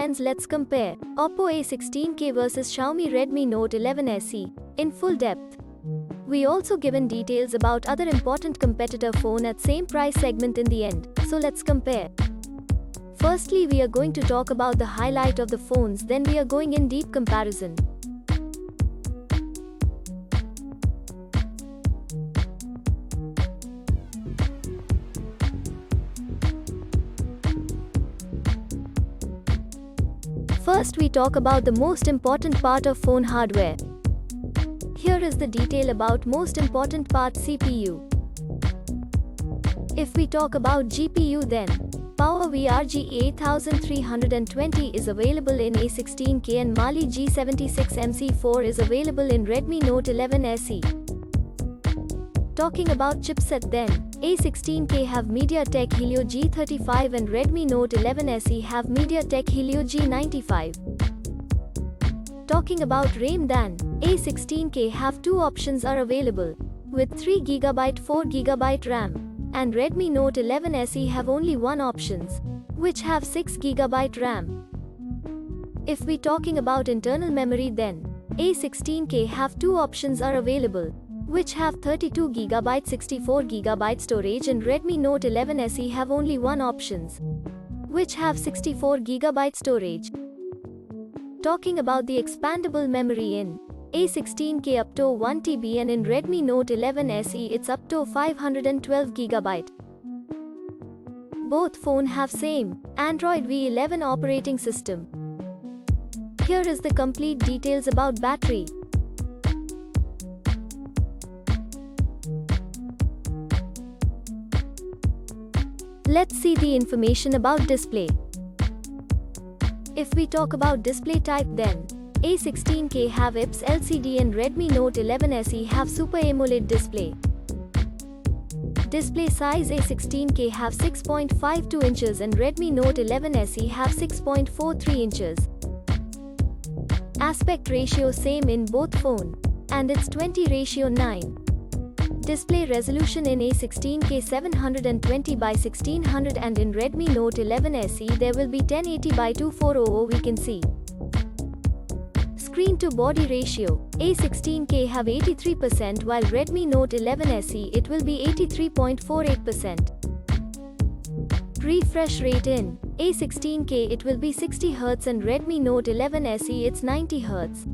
friends, let's compare OPPO A16K versus Xiaomi Redmi Note 11 SE in full depth. We also given details about other important competitor phone at same price segment in the end, so let's compare. Firstly, we are going to talk about the highlight of the phones, then we are going in deep comparison. First, we talk about the most important part of phone hardware. Here is the detail about most important part, CPU. If we talk about GPU, then PowerVRG 8320 is available in A16K and Mali G76MC4 is available in Redmi Note 11 SE. Talking about chipset, then A16K have MediaTek Helio G35 and Redmi Note 11 SE have MediaTek Helio G95. Talking about RAM, then A16K have two options are available, with 3GB 4GB RAM, and Redmi Note 11 SE have only one options, which have 6GB RAM. If we talking about internal memory, then A16K have two options are available, which have 32GB 64GB storage, and Redmi Note 11 SE have only one options, which have 64GB storage. Talking about the expandable memory, in A16K up to 1TB and in Redmi Note 11 SE it's up to 512GB. Both phone have same Android V11 operating system. Here is the complete details about battery. Let's see the information about display. If we talk about display type, then A16K have IPS LCD and Redmi Note 11 SE have Super AMOLED display. Display size, A16K have 6.52 inches and Redmi Note 11 SE have 6.43 inches. Aspect ratio same in both phone, and it's 20:9. Display resolution in A16K 720 by 1600 and in Redmi Note 11 SE there will be 1080 by 2400 we can see. Screen to body ratio, A16K have 83% while Redmi Note 11 SE it will be 83.48%. Refresh rate in A16K it will be 60Hz and Redmi Note 11 SE it's 90Hz.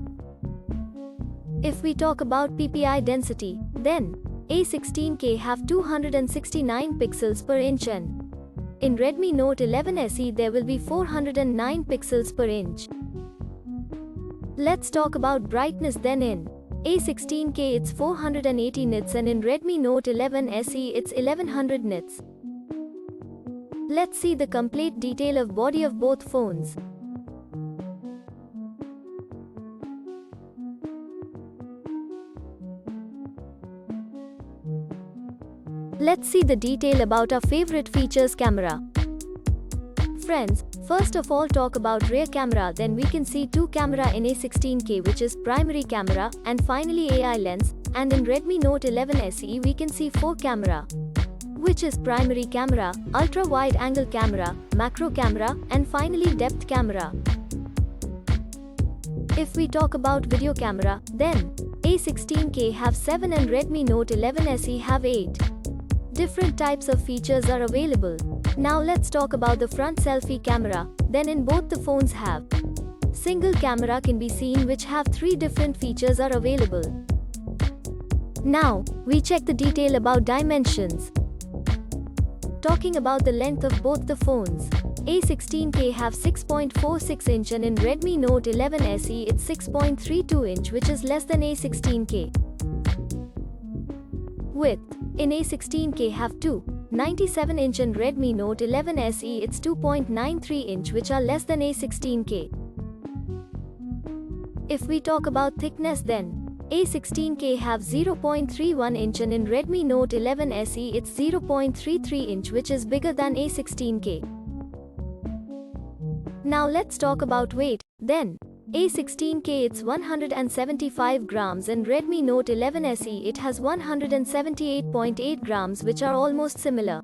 If we talk about PPI density, then A16K have 269 pixels per inch and in Redmi Note 11 SE there will be 409 pixels per inch. Let's talk about brightness, then in A16K it's 480 nits and in Redmi Note 11 SE it's 1100 nits. Let's see the complete detail of body of both phones. Let's see the detail about our favorite features. Camera. Friends, first of all talk about rear camera, then we can see two camera in A16K which is primary camera and finally AI lens, and in Redmi Note 11 SE we can see 4 camera, which is primary camera, ultra wide angle camera, macro camera and finally depth camera. If we talk about video camera, then A16K have 7 and Redmi Note 11 SE have 8. Different types of features are available. Now let's talk about the front selfie camera, then in both the phones have single camera can be seen which have 3 different features are available. Now, we check the detail about dimensions. Talking about the length of both the phones, A16K have 6.46 inch and in Redmi Note 11 SE it's 6.32 inch which is less than A16K. Width, in A16K have 2.97 inch and Redmi Note 11 SE it's 2.93 inch which are less than A16K. If we talk about thickness, then A16K have 0.31 inch and in Redmi Note 11 SE it's 0.33 inch which is bigger than A16K. Now let's talk about weight, then A16K it's 175 grams and Redmi Note 11 SE it has 178.8 grams which are almost similar.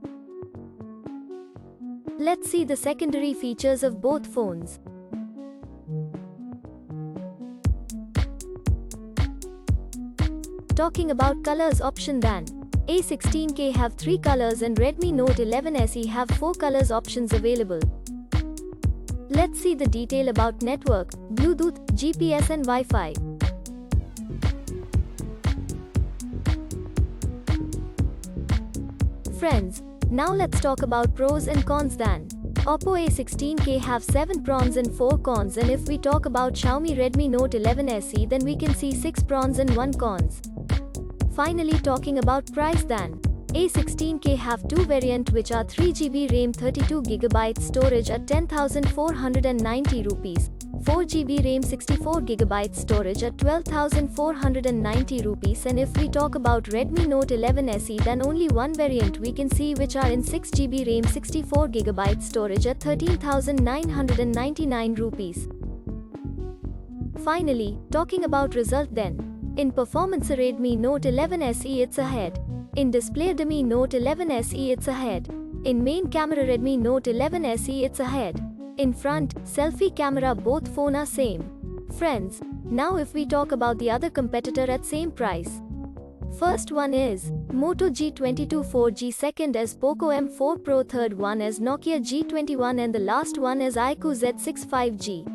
Let's see the secondary features of both phones. Talking about colors option, then A16K have 3 colors and Redmi Note 11 SE have 4 colors options available. Let's see the detail about network, Bluetooth, GPS and Wi-Fi. Friends, now let's talk about pros and cons then. OPPO A16K have 7 pros and 4 cons, and if we talk about Xiaomi Redmi Note 11 SE, then we can see 6 pros and 1 cons. Finally, talking about price then. A16K have 2 variant which are 3GB RAM 32GB storage at 10,490 rupees, 4GB RAM 64GB storage at 12,490 rupees, and if we talk about Redmi Note 11 SE, then only one variant we can see which are in 6GB RAM 64GB storage at 13,999 rupees. Finally, talking about result then. In performance Redmi Note 11 SE it's ahead. In display Redmi Note 11 SE it's ahead. In main camera Redmi Note 11 SE it's ahead. In front, selfie camera both phone are same. Friends, now if we talk about the other competitor at same price. First one is Moto G22 4G, second is Poco M4 Pro, third one is Nokia G21 and the last one is iQOO Z6 5G.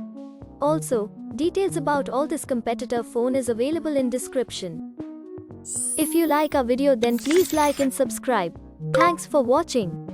Also, details about all this competitor phone is available in description. If you like our video then please like and subscribe. Thanks for watching.